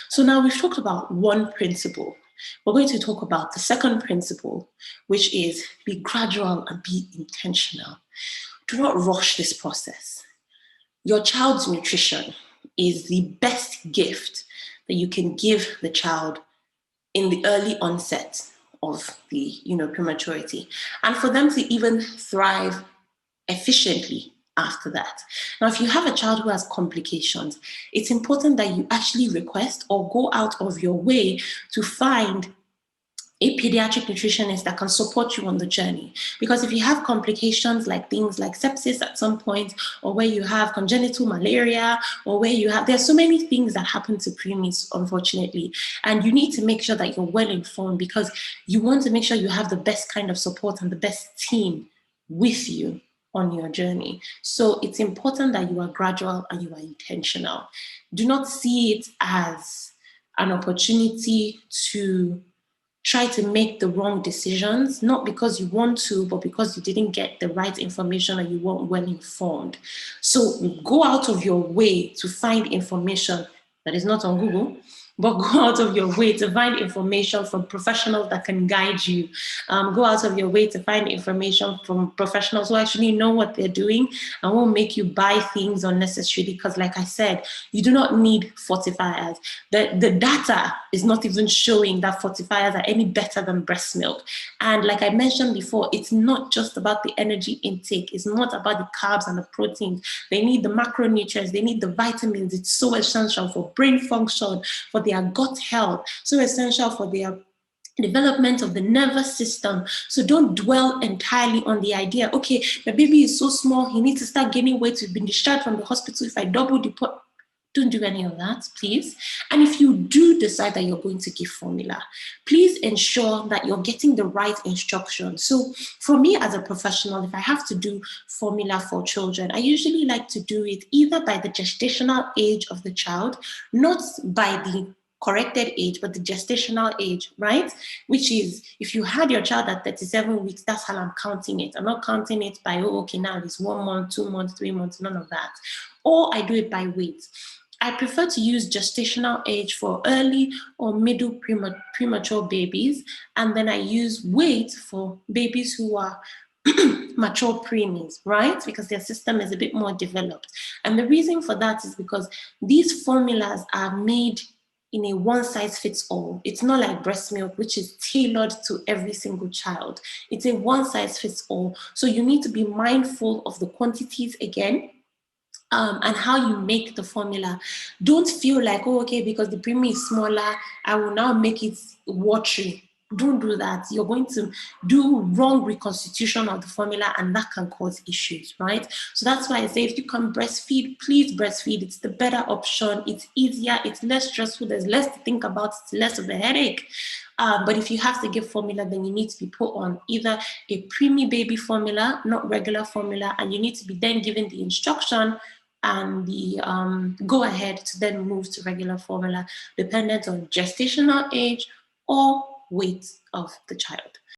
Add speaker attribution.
Speaker 1: So now we've talked about one principle. We're going to talk about the second principle, which is be gradual and be intentional. Do not rush this process. Your child's nutrition is the best gift that you can give the child in the early onset of the prematurity, and for them to even thrive efficiently after that. Now, if you have a child who has complications, it's important that you actually request or go out of your way to find a pediatric nutritionist that can support you on the journey. Because if you have complications like things like sepsis at some point, or where you have congenital malaria, or where there's so many things that happen to preemies, unfortunately. And you need to make sure that you're well informed, because you want to make sure you have the best kind of support and the best team with you on your journey. So it's important that you are gradual and you are intentional. Do not see it as an opportunity to try to make the wrong decisions, not because you want to, but because you didn't get the right information and you weren't well informed. So go out of your way to find information that is not on Google, but go out of your way to find information from professionals that can guide you. Go out of your way to find information from professionals who actually know what they're doing and won't make you buy things unnecessarily. Because like I said, you do not need fortifiers. The data is not even showing that fortifiers are any better than breast milk. And like I mentioned before, it's not just about the energy intake. It's not about the carbs and the proteins. They need the macronutrients. They need the vitamins. It's so essential for brain function, for their gut health, so essential for their development of the nervous system. So don't dwell entirely on the idea, okay, the baby is so small, he needs to start gaining weight, we've been discharged from the hospital, if I double the don't do any of that, please. And if you do decide that you're going to give formula, please ensure that you're getting the right instructions. So for me as a professional, if I have to do formula for children, I usually like to do it either by the gestational age of the child, not by the corrected age, but the gestational age, right? Which is, if you had your child at 37 weeks, that's how I'm counting it. I'm not counting it by, oh, okay, now it's 1 month, 2 months, 3 months, none of that. Or I do it by weight. I prefer to use gestational age for early or middle premature babies, and then I use weight for babies who are mature preemies, right? Because their system is a bit more developed. And the reason for that is because these formulas are made in a one-size-fits-all. It's not like breast milk, which is tailored to every single child. It's a one-size-fits-all. So you need to be mindful of the quantities again, and how you make the formula. Don't feel like, oh, okay, because the preemie is smaller, I will now make it watery. Don't do that. You're going to do wrong reconstitution of the formula, and that can cause issues, right? So that's why I say, if you can breastfeed, please breastfeed. It's the better option. It's easier. It's less stressful. There's less to think about. It's less of a headache. But if you have to give formula, then you need to be put on either a preemie baby formula, not regular formula, and you need to be then given the instruction and the go ahead to then move to regular formula, dependent on gestational age or weight of the child.